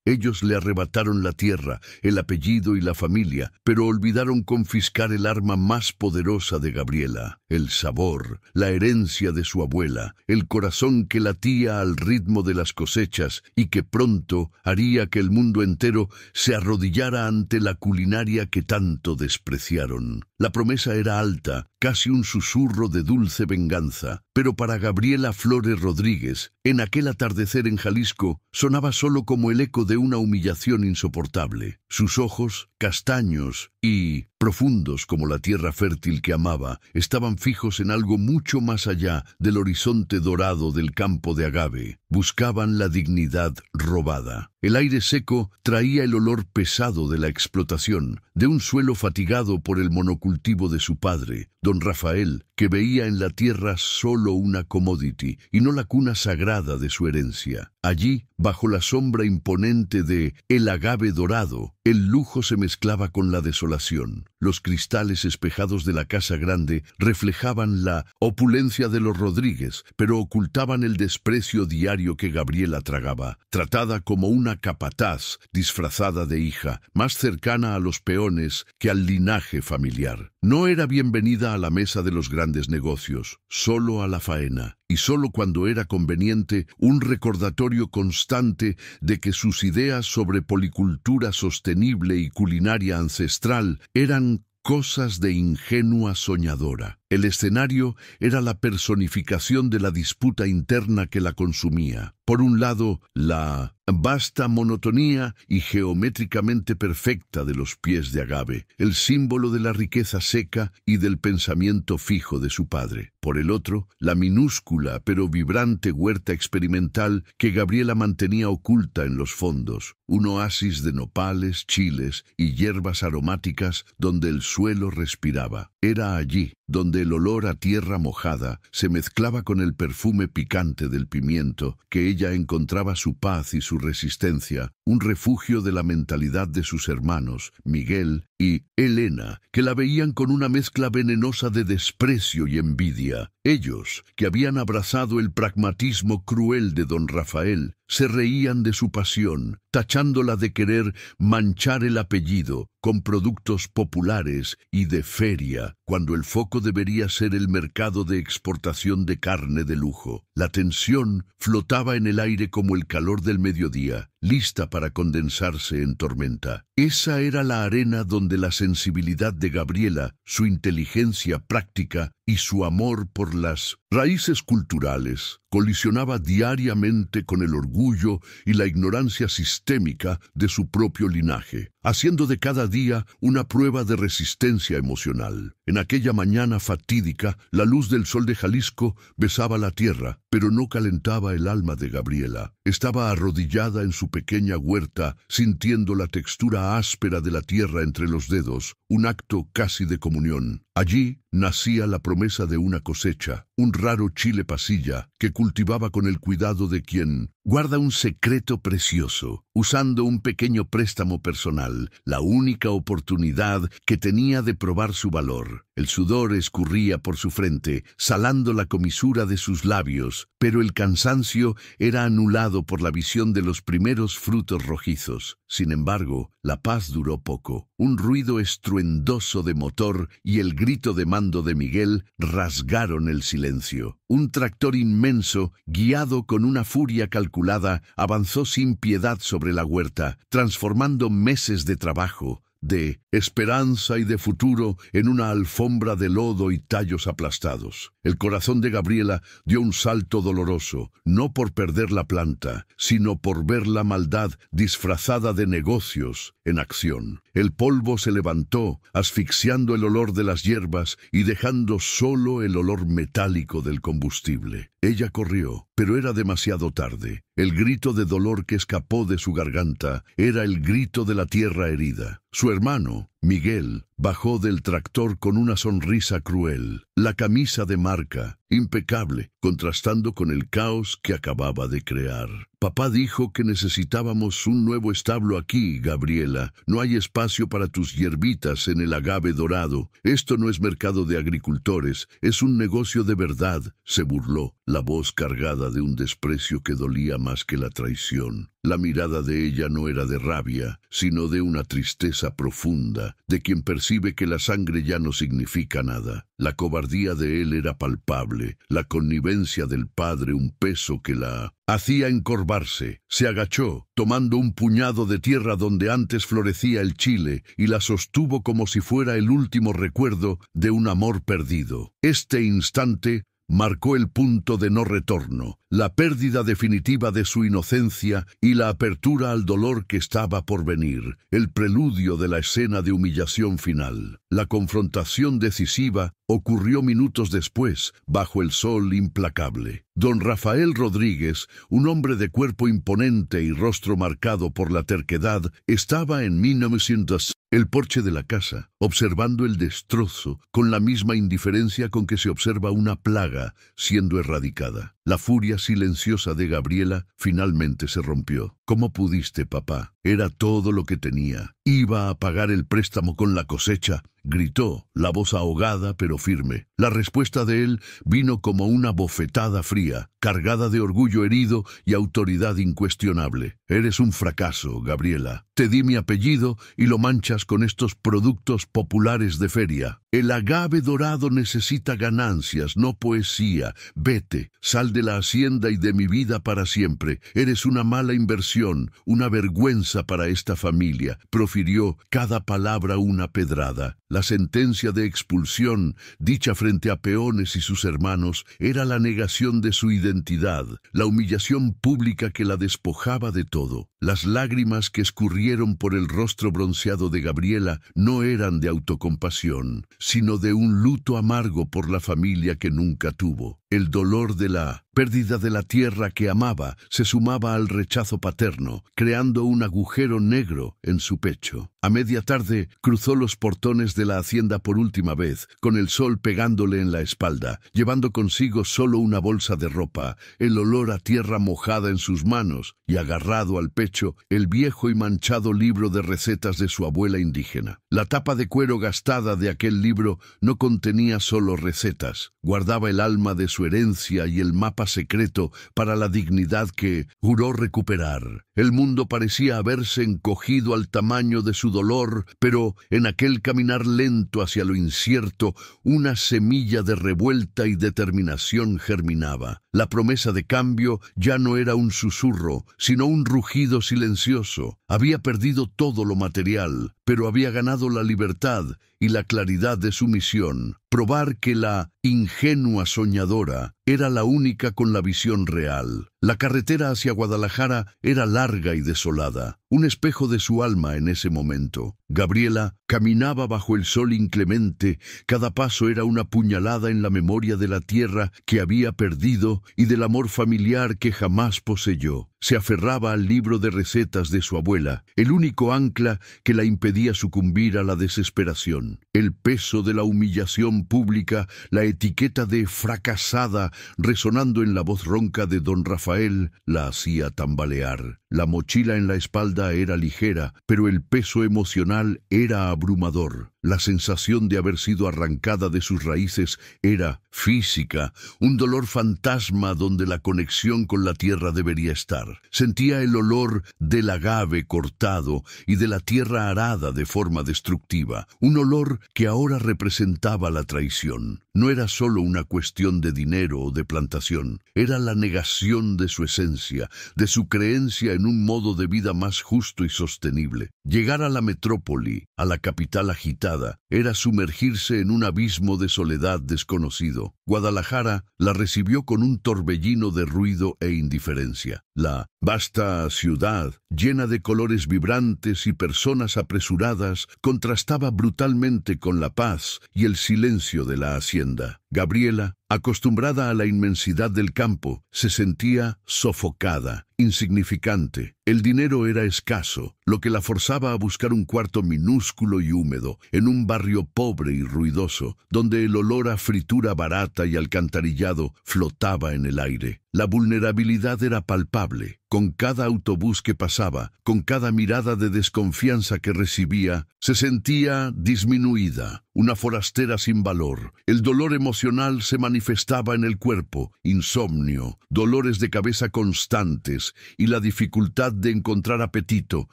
Ellos le arrebataron la tierra, el apellido y la familia, pero olvidaron confiscar el arma más poderosa de Gabriela, el sabor, la herencia de su abuela, el corazón que latía al ritmo de las cosechas y que pronto haría que el mundo entero se arrodillara ante la culinaria que tanto despreciaron. La promesa era alta, casi un susurro de dulce venganza, pero para Gabriela Flores Rodríguez, en aquel atardecer en Jalisco, sonaba solo como el eco de una humillación insoportable. Sus ojos, castaños y profundos como la tierra fértil que amaba, estaban fijos en algo mucho más allá del horizonte dorado del campo de agave. Buscaban la dignidad robada. El aire seco traía el olor pesado de la explotación, de un suelo fatigado por el monocultivo de su padre, don Rafael, que veía en la tierra solo una commodity y no la cuna sagrada de su herencia. Allí, bajo la sombra imponente de el agave dorado, el lujo se mezclaba con la desolación. Los cristales espejados de la casa grande reflejaban la opulencia de los Rodríguez, pero ocultaban el desprecio diario que Gabriela tragaba, tratada como una capataz disfrazada de hija, más cercana a los peones que al linaje familiar. No era bienvenida a la mesa de los grandes negocios, solo a la faena, y solo cuando era conveniente un recordatorio constante de que sus ideas sobre policultura sostenible y culinaria ancestral eran cosas de ingenua soñadora. El escenario era la personificación de la disputa interna que la consumía. Por un lado, la vasta monotonía y geométricamente perfecta de los pies de agave, el símbolo de la riqueza seca y del pensamiento fijo de su padre. Por el otro, la minúscula pero vibrante huerta experimental que Gabriela mantenía oculta en los fondos, un oasis de nopales, chiles y hierbas aromáticas donde el suelo respiraba. Era allí donde el olor a tierra mojada se mezclaba con el perfume picante del pimiento, que ella encontraba su paz y su resistencia, un refugio de la mentalidad de sus hermanos, Miguel y Elena, que la veían con una mezcla venenosa de desprecio y envidia. Ellos, que habían abrazado el pragmatismo cruel de don Rafael, se reían de su pasión, tachándola de querer manchar el apellido con productos populares y de feria, cuando el foco debería ser el mercado de exportación de carne de lujo. La tensión flotaba en el aire como el calor del mediodía, lista para condensarse en tormenta. Esa era la arena donde la sensibilidad de Gabriela, su inteligencia práctica y su amor por las raíces culturales colisionaba diariamente con el orgullo y la ignorancia sistémica de su propio linaje, haciendo de cada día una prueba de resistencia emocional. En aquella mañana fatídica, la luz del sol de Jalisco besaba la tierra, pero no calentaba el alma de Gabriela. Estaba arrodillada en su pequeña huerta, sintiendo la textura áspera de la tierra entre los dedos, un acto casi de comunión. Allí nacía la promesa de una cosecha, un raro chile pasilla que cultivaba con el cuidado de quien guarda un secreto precioso, usando un pequeño préstamo personal, la única oportunidad que tenía de probar su valor. El sudor escurría por su frente, salando la comisura de sus labios, pero el cansancio era anulado por la visión de los primeros frutos rojizos. Sin embargo, la paz duró poco. Un ruido estruendoso de motor y el grito de mando de Miguel rasgaron el silencio. Un tractor inmenso, guiado con una furia calculada, avanzó sin piedad sobre la huerta, transformando meses de trabajo, de esperanza y de futuro en una alfombra de lodo y tallos aplastados. El corazón de Gabriela dio un salto doloroso, no por perder la planta, sino por ver la maldad disfrazada de negocios en acción. El polvo se levantó, asfixiando el olor de las hierbas y dejando solo el olor metálico del combustible. Ella corrió, pero era demasiado tarde. El grito de dolor que escapó de su garganta era el grito de la tierra herida. Su hermano, Miguel, bajó del tractor con una sonrisa cruel, la camisa de marca impecable, contrastando con el caos que acababa de crear. Papá dijo que necesitábamos un nuevo establo aquí, Gabriela. No hay espacio para tus hierbitas en el agave dorado. Esto no es mercado de agricultores, es un negocio de verdad, se burló, la voz cargada de un desprecio que dolía más que la traición. La mirada de ella no era de rabia, sino de una tristeza profunda, de quien percibe que la sangre ya no significa nada. La cobardía de él era palpable, la connivencia del padre un peso que la hacía encorvarse. Se agachó, tomando un puñado de tierra donde antes florecía el chile, y la sostuvo como si fuera el último recuerdo de un amor perdido. Este instante marcó el punto de no retorno, la pérdida definitiva de su inocencia y la apertura al dolor que estaba por venir, el preludio de la escena de humillación final. La confrontación decisiva ocurrió minutos después, bajo el sol implacable. Don Rafael Rodríguez, un hombre de cuerpo imponente y rostro marcado por la terquedad, estaba en 1900 el porche de la casa, observando el destrozo con la misma indiferencia con que se observa una plaga siendo erradicada. La furia silenciosa de Gabriela finalmente se rompió. ¿Cómo pudiste, papá? Era todo lo que tenía. Iba a pagar el préstamo con la cosecha, gritó, la voz ahogada pero firme. La respuesta de él vino como una bofetada fría, cargada de orgullo herido y autoridad incuestionable. Eres un fracaso, Gabriela. Te di mi apellido y lo manchas con estos productos populares de feria. El agave dorado necesita ganancias, no poesía. Vete, sal de la hacienda y de mi vida para siempre. Eres una mala inversión, una vergüenza para esta familia. Profirió cada palabra una pedrada. La sentencia de expulsión, dicha frente a peones y sus hermanos, era la negación de su identidad, la humillación pública que la despojaba de todo. Las lágrimas que escurrieron por el rostro bronceado de Gabriela no eran de autocompasión, sino de un luto amargo por la familia que nunca tuvo. El dolor de la pérdida de la tierra que amaba se sumaba al rechazo paterno, creando un agujero negro en su pecho. A media tarde cruzó los portones de la hacienda por última vez, con el sol pegándole en la espalda, llevando consigo solo una bolsa de ropa, el olor a tierra mojada en sus manos y agarrado al pecho el viejo y manchado libro de recetas de su abuela indígena. La tapa de cuero gastada de aquel libro no contenía solo recetas, guardaba el alma de su herencia y el mapa secreto para la dignidad que juró recuperar. El mundo parecía haberse encogido al tamaño de su dolor, pero en aquel caminar lento hacia lo incierto, una semilla de revuelta y determinación germinaba. La promesa de cambio ya no era un susurro, sino un rugido silencioso. Había perdido todo lo material, pero había ganado la libertad y la claridad de su misión, probar que la ingenua soñadora era la única con la visión real. La carretera hacia Guadalajara era larga y desolada, un espejo de su alma en ese momento. Gabriela caminaba bajo el sol inclemente, cada paso era una puñalada en la memoria de la tierra que había perdido y del amor familiar que jamás poseyó. Se aferraba al libro de recetas de su abuela, el único ancla que la impedía sucumbir a la desesperación. El peso de la humillación pública, la etiqueta de fracasada resonando en la voz ronca de don Rafael, la hacía tambalear. La mochila en la espalda era ligera, pero el peso emocional era abrumador. La sensación de haber sido arrancada de sus raíces era física, un dolor fantasma donde la conexión con la tierra debería estar. Sentía el olor del agave cortado y de la tierra arada de forma destructiva, un olor que ahora representaba la traición. No era solo una cuestión de dinero o de plantación, era la negación de su esencia, de su creencia en un modo de vida más justo y sostenible. Llegar a la metrópoli, a la capital agitada, era sumergirse en un abismo de soledad desconocido. Guadalajara la recibió con un torbellino de ruido e indiferencia. La vasta ciudad, llena de colores vibrantes y personas apresuradas, contrastaba brutalmente con la paz y el silencio de la hacienda. Gabriela, Acostumbrada a la inmensidad del campo, se sentía sofocada, insignificante. El dinero era escaso, lo que la forzaba a buscar un cuarto minúsculo y húmedo, en un barrio pobre y ruidoso, donde el olor a fritura barata y alcantarillado flotaba en el aire. La vulnerabilidad era palpable. Con cada autobús que pasaba, con cada mirada de desconfianza que recibía, se sentía disminuida, una forastera sin valor. El dolor emocional se manifestaba en el cuerpo, insomnio, dolores de cabeza constantes y la dificultad de encontrar apetito,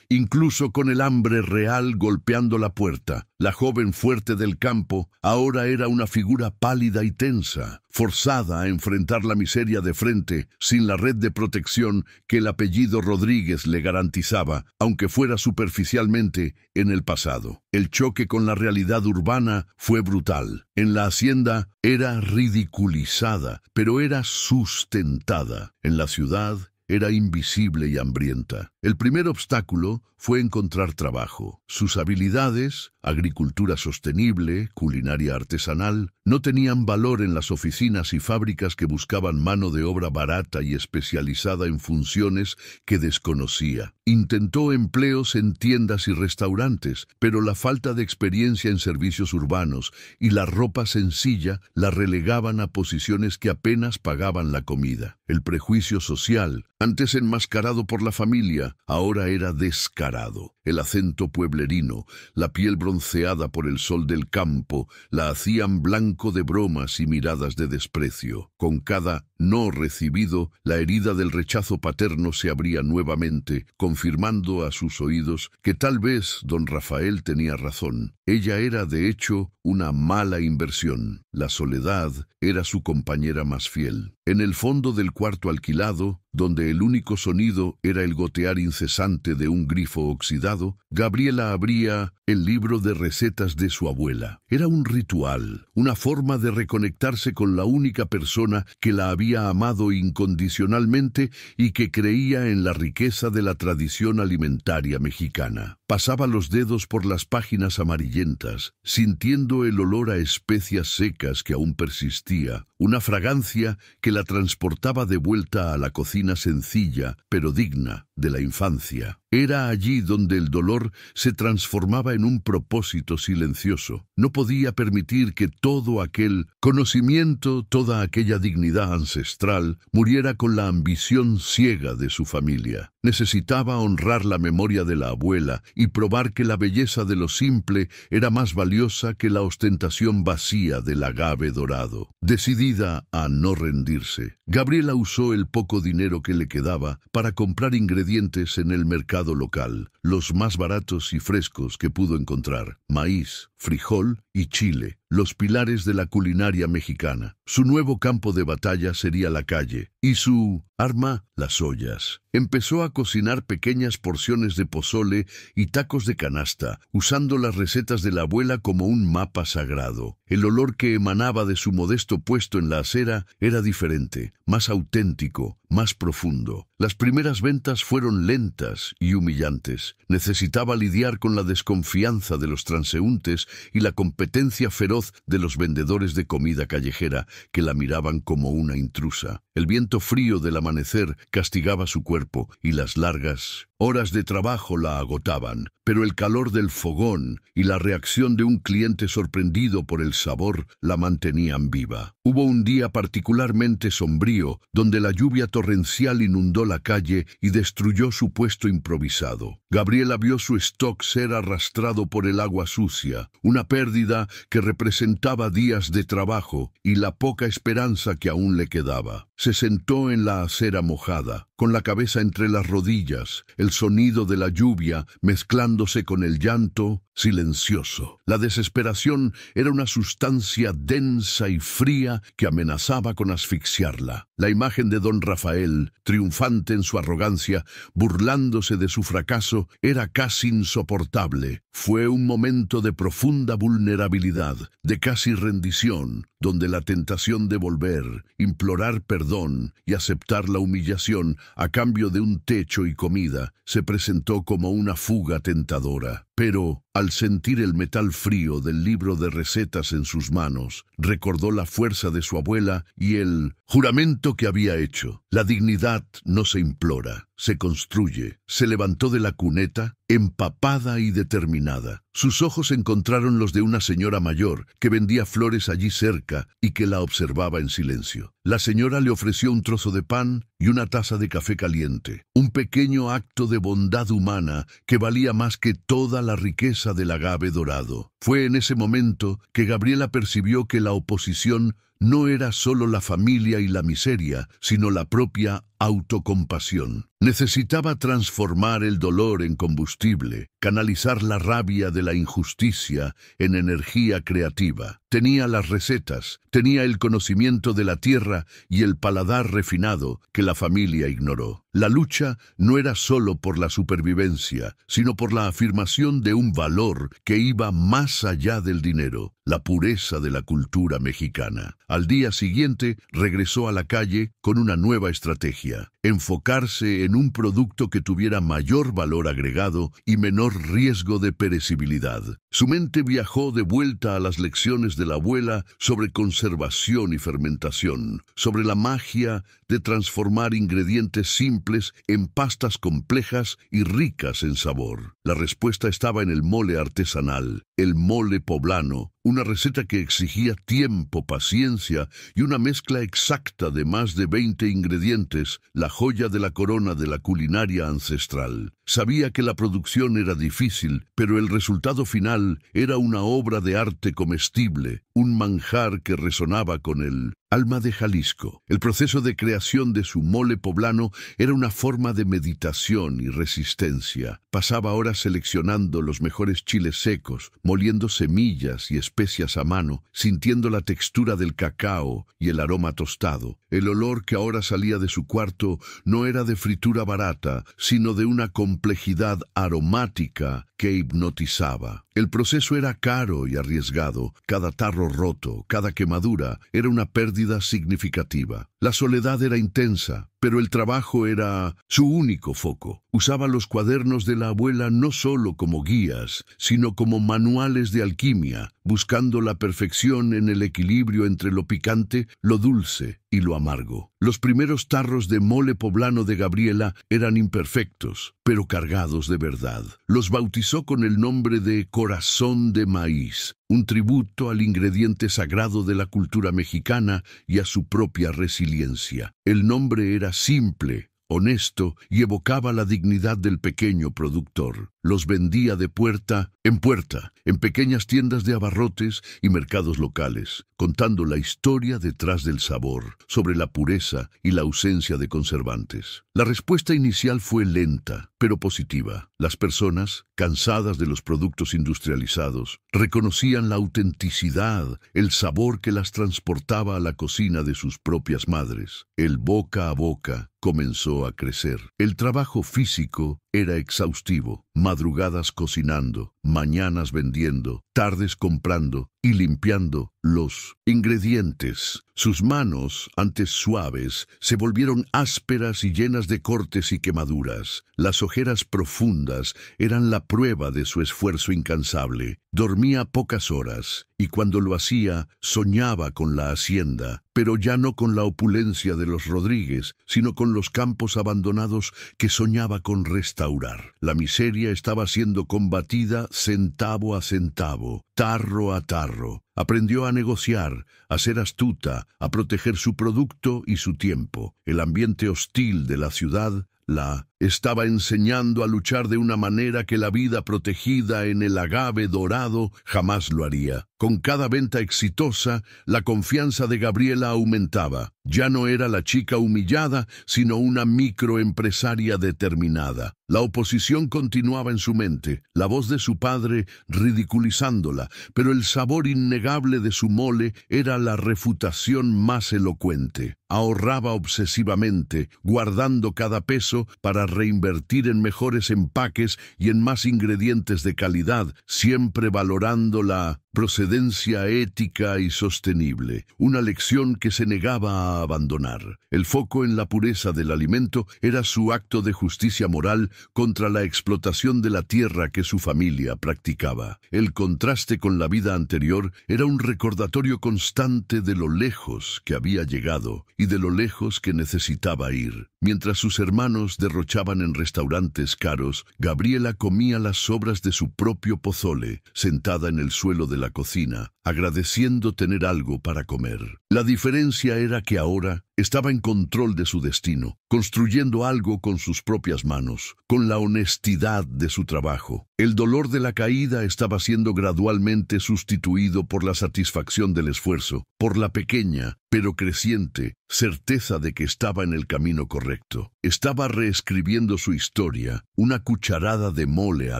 incluso con el hambre real golpeando la puerta. La joven fuerte del campo ahora era una figura pálida y tensa, forzada a enfrentar la miseria de frente, sin la red de protección que el apellido Rodríguez le garantizaba, aunque fuera superficialmente, en el pasado. El choque con la realidad urbana fue brutal. En la hacienda era ridiculizada, pero era sustentada. En la ciudad era invisible y hambrienta. El primer obstáculo fue encontrar trabajo. Sus habilidades, agricultura sostenible, culinaria artesanal, no tenían valor en las oficinas y fábricas que buscaban mano de obra barata y especializada en funciones que desconocía. Intentó empleos en tiendas y restaurantes, pero la falta de experiencia en servicios urbanos y la ropa sencilla la relegaban a posiciones que apenas pagaban la comida. El prejuicio social, antes enmascarado por la familia, ahora era descarado. El acento pueblerino, la piel bronceada por el sol del campo, la hacían blanco de bromas y miradas de desprecio. Con cada no recibido, la herida del rechazo paterno se abría nuevamente, confirmando a sus oídos que tal vez don Rafael tenía razón. Ella era, de hecho, una mala inversión. La soledad era su compañera más fiel. En el fondo del cuarto alquilado, donde el único sonido era el gotear incesante de un grifo oxidado, Gabriela abría el libro de recetas de su abuela. Era un ritual, una forma de reconectarse con la única persona que la había amado incondicionalmente y que creía en la riqueza de la tradición alimentaria mexicana. Pasaba los dedos por las páginas amarillentas, sintiendo el olor a especias secas que aún persistía, una fragancia que la transportaba de vuelta a la cocina sencilla, pero digna, de la infancia. Era allí donde el dolor se transformaba en un propósito silencioso. No podía permitir que todo aquel conocimiento, toda aquella dignidad ancestral, muriera con la ambición ciega de su familia. Necesitaba honrar la memoria de la abuela y probar que la belleza de lo simple era más valiosa que la ostentación vacía del agave dorado. Decidida a no rendirse, Gabriela usó el poco dinero que le quedaba para comprar ingredientes en el mercado local, los más baratos y frescos que pudo encontrar: maíz, frijol y chile, los pilares de la culinaria mexicana. Su nuevo campo de batalla sería la calle, y su arma, las ollas. Empezó a cocinar pequeñas porciones de pozole y tacos de canasta, usando las recetas de la abuela como un mapa sagrado. El olor que emanaba de su modesto puesto en la acera era diferente, más auténtico, más profundo. Las primeras ventas fueron lentas y humillantes. Necesitaba lidiar con la desconfianza de los transeúntes y la competencia feroz de los vendedores de comida callejera que la miraban como una intrusa. El viento frío del amanecer castigaba su cuerpo y las largas horas de trabajo la agotaban, pero el calor del fogón y la reacción de un cliente sorprendido por el sabor la mantenían viva. Hubo un día particularmente sombrío, donde la lluvia torrencial inundó la calle y destruyó su puesto improvisado. Gabriela vio su stock ser arrastrado por el agua sucia, una pérdida que representaba días de trabajo y la poca esperanza que aún le quedaba. Se sentó en la acera mojada, con la cabeza entre las rodillas, el sonido de la lluvia mezclándose con el llanto silencioso. La desesperación era una sustancia densa y fría que amenazaba con asfixiarla. La imagen de don Rafael, triunfante en su arrogancia, burlándose de su fracaso, era casi insoportable. Fue un momento de profunda vulnerabilidad, de casi rendición, donde la tentación de volver, implorar perdón y aceptar la humillación a cambio de un techo y comida se presentó como una fuga tentadora. Pero, al sentir el metal frío del libro de recetas en sus manos, recordó la fuerza de su abuela y el juramento que había hecho. La dignidad no se implora, se construye. Se levantó de la cuneta, empapada y determinada. Sus ojos encontraron los de una señora mayor que vendía flores allí cerca y que la observaba en silencio. La señora le ofreció un trozo de pan y una taza de café caliente, un pequeño acto de bondad humana que valía más que toda la riqueza del agave dorado. Fue en ese momento que Gabriela percibió que la oposición no era solo la familia y la miseria, sino la propia autocompasión. Necesitaba transformar el dolor en combustible, canalizar la rabia de la injusticia en energía creativa. Tenía las recetas, tenía el conocimiento de la tierra y el paladar refinado que la familia ignoró. La lucha no era solo por la supervivencia, sino por la afirmación de un valor que iba más allá del dinero, la pureza de la cultura mexicana. Al día siguiente regresó a la calle con una nueva estrategia: enfocarse en un producto que tuviera mayor valor agregado y menor riesgo de perecibilidad. Su mente viajó de vuelta a las lecciones de la abuela sobre conservación y fermentación, sobre la magia de transformar ingredientes simples en pastas complejas y ricas en sabor. La respuesta estaba en el mole artesanal, el mole poblano, una receta que exigía tiempo, paciencia y una mezcla exacta de más de 20 ingredientes, la joya de la corona de la culinaria ancestral. Sabía que la producción era difícil, pero el resultado final era una obra de arte comestible, un manjar que resonaba con el alma de Jalisco. El proceso de creación de su mole poblano era una forma de meditación y resistencia. Pasaba horas seleccionando los mejores chiles secos, moliendo semillas y especias a mano, sintiendo la textura del cacao y el aroma tostado. El olor que ahora salía de su cuarto no era de fritura barata, sino de una complejidad aromática que hipnotizaba. El proceso era caro y arriesgado. Cada tarro roto, cada quemadura, era una pérdida significativa. La soledad era intensa, pero el trabajo era su único foco. Usaba los cuadernos de la abuela no solo como guías, sino como manuales de alquimia, buscando la perfección en el equilibrio entre lo picante, lo dulce y lo amargo. Los primeros tarros de mole poblano de Gabriela eran imperfectos, pero cargados de verdad. Los bautizó con el nombre de Corazón de Maíz, un tributo al ingrediente sagrado de la cultura mexicana y a su propia resiliencia. El nombre era simple, honesto y evocaba la dignidad del pequeño productor. Los vendía de puerta, en pequeñas tiendas de abarrotes y mercados locales, contando la historia detrás del sabor, sobre la pureza y la ausencia de conservantes. La respuesta inicial fue lenta, pero positiva. Las personas, cansadas de los productos industrializados, reconocían la autenticidad, el sabor que las transportaba a la cocina de sus propias madres. El boca a boca comenzó a crecer. El trabajo físico era exhaustivo. Madrugadas cocinando, mañanas vendiendo, tardes comprando y limpiando los ingredientes. Sus manos, antes suaves, se volvieron ásperas y llenas de cortes y quemaduras. Las ojeras profundas eran la prueba de su esfuerzo incansable. Dormía pocas horas, y cuando lo hacía, soñaba con la hacienda, pero ya no con la opulencia de los Rodríguez, sino con los campos abandonados que soñaba con restaurar. La miseria estaba siendo combatida centavo a centavo, tarro a tarro. Aprendió a negociar, a ser astuta, a proteger su producto y su tiempo. El ambiente hostil de la ciudad la estaba enseñando a luchar de una manera que la vida protegida en el agave dorado jamás lo haría. Con cada venta exitosa, la confianza de Gabriela aumentaba. Ya no era la chica humillada, sino una microempresaria determinada. La oposición continuaba en su mente, la voz de su padre ridiculizándola, pero el sabor innegable de su mole era la refutación más elocuente. Ahorraba obsesivamente, guardando cada peso para reinvertir en mejores empaques y en más ingredientes de calidad, siempre valorando la procedencia ética y sostenible, una lección que se negaba a abandonar. El foco en la pureza del alimento era su acto de justicia moral contra la explotación de la tierra que su familia practicaba. El contraste con la vida anterior era un recordatorio constante de lo lejos que había llegado y de lo lejos que necesitaba ir. Mientras sus hermanos derrochaban en restaurantes caros, Gabriela comía las sobras de su propio pozole, sentada en el suelo de la cocina, agradeciendo tener algo para comer. La diferencia era que ahora estaba en control de su destino, construyendo algo con sus propias manos, con la honestidad de su trabajo. El dolor de la caída estaba siendo gradualmente sustituido por la satisfacción del esfuerzo, por la pequeña, pero creciente, certeza de que estaba en el camino correcto. Estaba reescribiendo su historia, una cucharada de mole a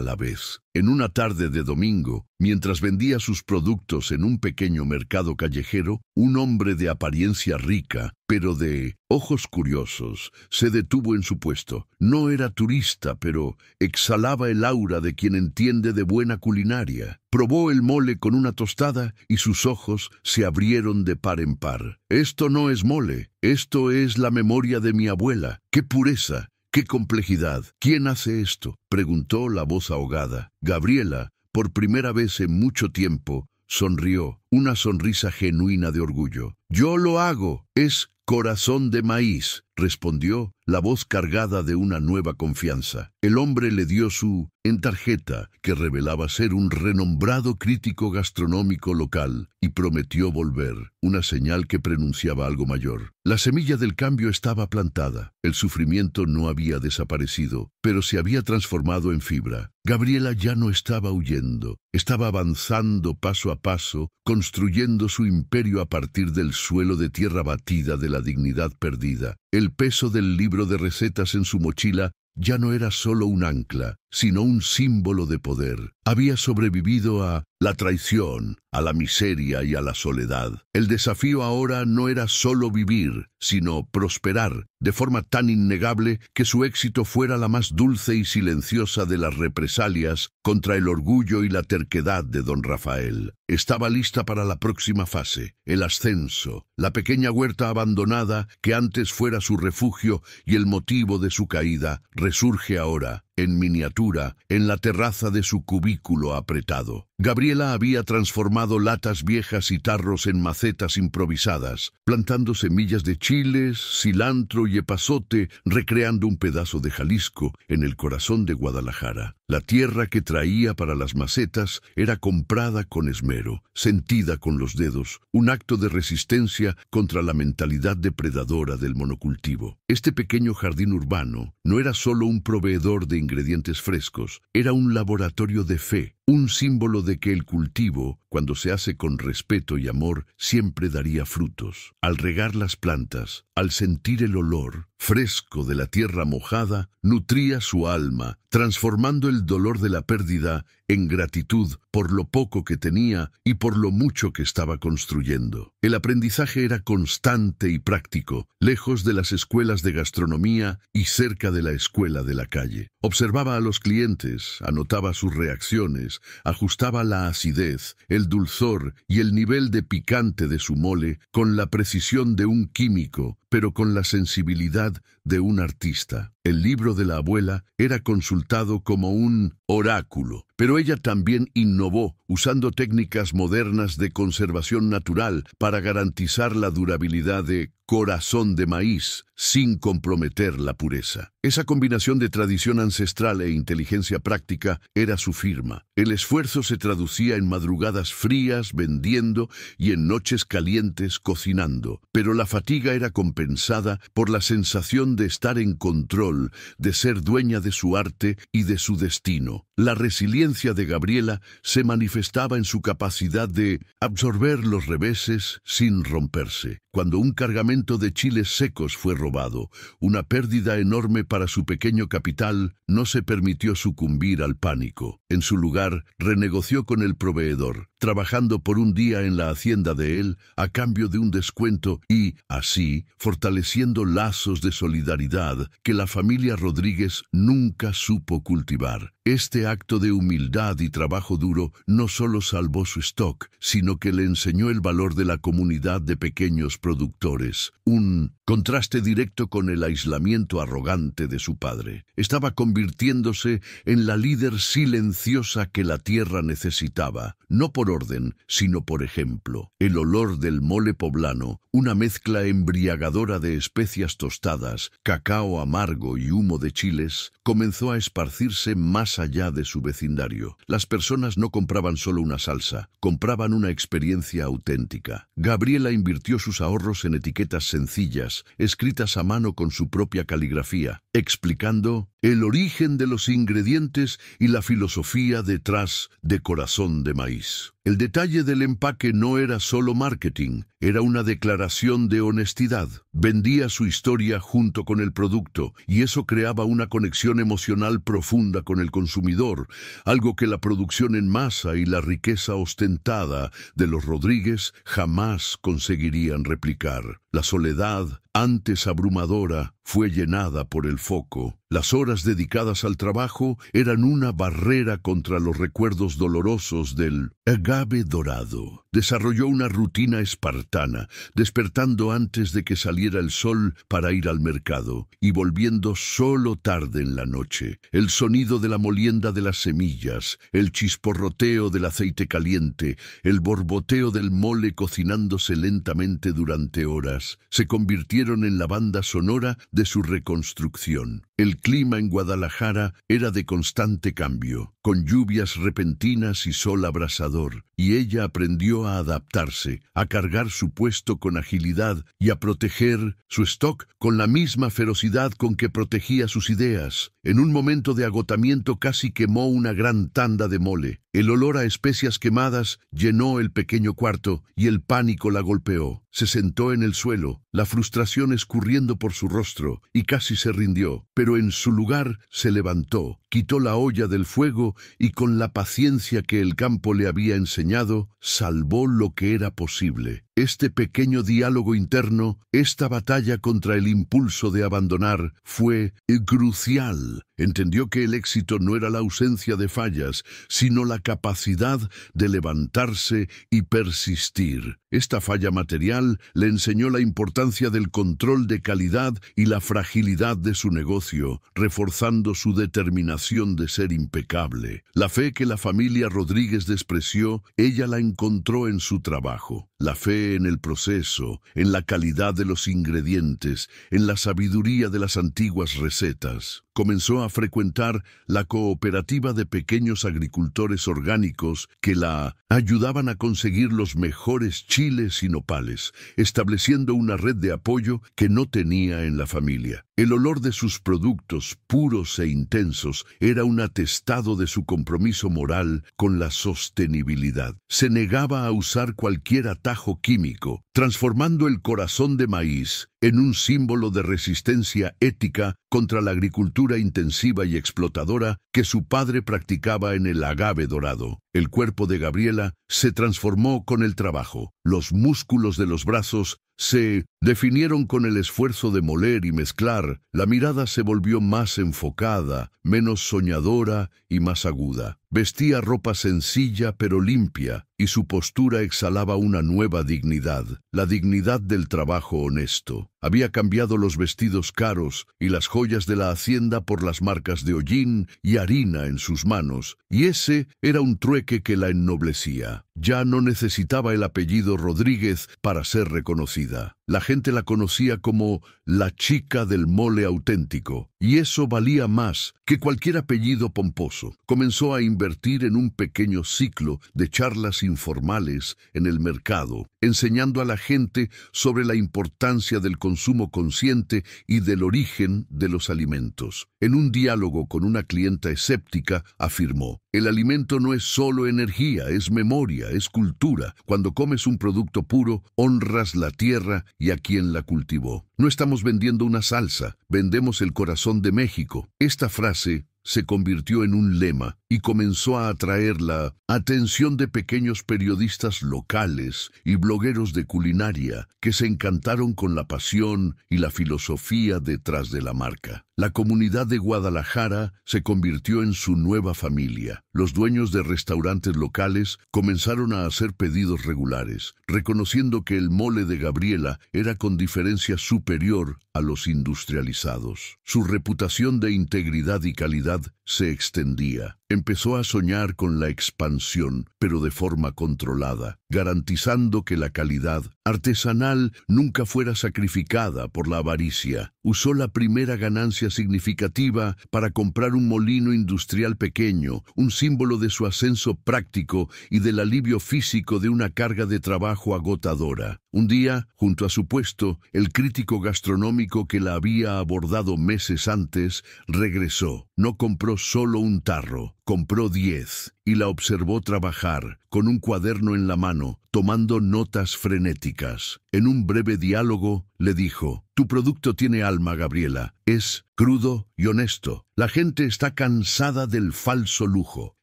la vez. En una tarde de domingo, mientras vendía sus productos en un pequeño mercado callejero, un hombre de apariencia rica, pero de ojos curiosos, se detuvo en su puesto. No era turista, pero exhalaba el aura de quien entiende de buena culinaria. Probó el mole con una tostada y sus ojos se abrieron de par en par. «Esto no es mole, esto es la memoria de mi abuela. ¡Qué pureza! ¡Qué complejidad! ¿Quién hace esto?», preguntó la voz ahogada. Gabriela, por primera vez en mucho tiempo, sonrió, una sonrisa genuina de orgullo. «Yo lo hago, es Corazón de Maíz», respondió la voz cargada de una nueva confianza. El hombre le dio su tarjeta, que revelaba ser un renombrado crítico gastronómico local, y prometió volver, una señal que pronunciaba algo mayor. La semilla del cambio estaba plantada. El sufrimiento no había desaparecido, pero se había transformado en fibra. Gabriela ya no estaba huyendo, estaba avanzando paso a paso, construyendo su imperio a partir del suelo de tierra batida de la dignidad perdida. El peso del libro de recetas en su mochila ya no era solo un ancla, sino un símbolo de poder. Había sobrevivido a la traición, a la miseria y a la soledad. El desafío ahora no era solo vivir, sino prosperar, de forma tan innegable que su éxito fuera la más dulce y silenciosa de las represalias contra el orgullo y la terquedad de don Rafael. Estaba lista para la próxima fase, el ascenso, la pequeña huerta abandonada que antes fuera su refugio y el motivo de su caída, resurge ahora, en miniatura, en la terraza de su cubículo apretado. Gabriela había transformado latas viejas y tarros en macetas improvisadas, plantando semillas de chiles, cilantro y epazote, recreando un pedazo de Jalisco en el corazón de Guadalajara. La tierra que traía para las macetas era comprada con esmero, sentida con los dedos, un acto de resistencia contra la mentalidad depredadora del monocultivo. Este pequeño jardín urbano no era solo un proveedor de ingredientes frescos, era un laboratorio de fe, un símbolo de que el cultivo, cuando se hace con respeto y amor, siempre daría frutos. Al regar las plantas, al sentir el olor fresco de la tierra mojada, nutría su alma, transformando el dolor de la pérdida en gratitud por lo poco que tenía y por lo mucho que estaba construyendo. El aprendizaje era constante y práctico, lejos de las escuelas de gastronomía y cerca de la escuela de la calle. Observaba a los clientes, anotaba sus reacciones, ajustaba la acidez, el dulzor y el nivel de picante de su mole con la precisión de un químico, pero con la sensibilidad de un artista. El libro de la abuela era consultado como un oráculo, pero ella también innovó, usando técnicas modernas de conservación natural para garantizar la durabilidad de Corazón de Maíz, sin comprometer la pureza. Esa combinación de tradición ancestral e inteligencia práctica era su firma. El esfuerzo se traducía en madrugadas frías vendiendo y en noches calientes cocinando, pero la fatiga era compensada por la sensación de estar en control, de ser dueña de su arte y de su destino. La resiliencia de Gabriela se manifestaba en su capacidad de absorber los reveses sin romperse. cuando un cargamento de chiles secos fue robado, una pérdida enorme para su pequeño capital, no se permitió sucumbir al pánico. En su lugar, renegoció con el proveedor, trabajando por un día en la hacienda de él a cambio de un descuento y, así, fortaleciendo lazos de solidaridad que la familia Rodríguez nunca supo cultivar. Este acto de humildad y trabajo duro no solo salvó su stock, sino que le enseñó el valor de la comunidad de pequeños productores. Un contraste directo con el aislamiento arrogante de su padre. Estaba convirtiéndose en la líder silenciosa que la tierra necesitaba, no por orden, sino por ejemplo. El olor del mole poblano, una mezcla embriagadora de especias tostadas, cacao amargo y humo de chiles, comenzó a esparcirse más allá de su vecindario. Las personas no compraban solo una salsa, compraban una experiencia auténtica. Gabriela invirtió sus ahorros en etiquetas sencillas, escritas a mano con su propia caligrafía, explicando el origen de los ingredientes y la filosofía detrás de Corazón de Maíz. El detalle del empaque no era solo marketing, era una declaración de honestidad. Vendía su historia junto con el producto, y eso creaba una conexión emocional profunda con el consumidor, algo que la producción en masa y la riqueza ostentada de los Rodríguez jamás conseguirían replicar. La soledad, antes abrumadora, fue llenada por el foco. Las horas dedicadas al trabajo eran una barrera contra los recuerdos dolorosos del agave dorado. Desarrolló una rutina espartana, despertando antes de que saliera el sol para ir al mercado y volviendo solo tarde en la noche. El sonido de la molienda de las semillas, el chisporroteo del aceite caliente, el borboteo del mole cocinándose lentamente durante horas, se convirtieron en la banda sonora de su reconstrucción. El clima en Guadalajara era de constante cambio, con lluvias repentinas y sol abrasador, y ella aprendió a adaptarse, a cargar su puesto con agilidad y a proteger su stock con la misma ferocidad con que protegía sus ideas. En un momento de agotamiento casi quemó una gran tanda de mole. El olor a especias quemadas llenó el pequeño cuarto y el pánico la golpeó. Se sentó en el suelo, la frustración escurriendo por su rostro, y casi se rindió. Pero en su lugar se levantó, quitó la olla del fuego y con la paciencia que el campo le había enseñado, salvó lo que era posible. Este pequeño diálogo interno, esta batalla contra el impulso de abandonar, fue crucial. Entendió que el éxito no era la ausencia de fallas, sino la capacidad de levantarse y persistir. Esta falla material le enseñó la importancia del control de calidad y la fragilidad de su negocio, reforzando su determinación de ser impecable. La fe que la familia Rodríguez despreció, ella la encontró en su trabajo. La fe en el proceso, en la calidad de los ingredientes, en la sabiduría de las antiguas recetas. Comenzó a frecuentar la cooperativa de pequeños agricultores orgánicos que la ayudaban a conseguir los mejores chiles y nopales, estableciendo una red de apoyo que no tenía en la familia. El olor de sus productos, puros e intensos, era un atestado de su compromiso moral con la sostenibilidad. Se negaba a usar cualquier atajo químico, transformando el Corazón de Maíz en un símbolo de resistencia ética contra la agricultura intensiva y explotadora que su padre practicaba en el agave dorado. El cuerpo de Gabriela se transformó con el trabajo. Los músculos de los brazos se definieron con el esfuerzo de moler y mezclar. La mirada se volvió más enfocada, menos soñadora y más aguda. Vestía ropa sencilla pero limpia, y su postura exhalaba una nueva dignidad, la dignidad del trabajo honesto. Había cambiado los vestidos caros y las joyas de la hacienda por las marcas de hollín y harina en sus manos, y ese era un trueque que la ennoblecía. Ya no necesitaba el apellido Rodríguez para ser reconocida. La gente la conocía como la chica del mole auténtico, y eso valía más que cualquier apellido pomposo. Comenzó a invertir en un pequeño ciclo de charlas informales en el mercado, enseñando a la gente sobre la importancia del consumo consciente y del origen de los alimentos. En un diálogo con una clienta escéptica, afirmó: El alimento no es solo energía, es memoria, es cultura. Cuando comes un producto puro, honras la tierra y a quien la cultivó. No estamos vendiendo una salsa, vendemos el corazón de México. Esta frase se convirtió en un lema y comenzó a atraer la atención de pequeños periodistas locales y blogueros de culinaria que se encantaron con la pasión y la filosofía detrás de la marca. La comunidad de Guadalajara se convirtió en su nueva familia. Los dueños de restaurantes locales comenzaron a hacer pedidos regulares, reconociendo que el mole de Gabriela era con diferencia superior a los industrializados. Su reputación de integridad y calidad se extendía. Empezó a soñar con la expansión, pero de forma controlada, garantizando que la calidad artesanal nunca fuera sacrificada por la avaricia. Usó la primera ganancia significativa para comprar un molino industrial pequeño, un símbolo de su ascenso práctico y del alivio físico de una carga de trabajo agotadora. Un día, junto a su puesto, el crítico gastronómico que la había abordado meses antes regresó. No compró solo un tarro, compró 10 y la observó trabajar, con un cuaderno en la mano, tomando notas frenéticas. En un breve diálogo, le dijo: «Tu producto tiene alma, Gabriela. Es crudo y honesto. La gente está cansada del falso lujo.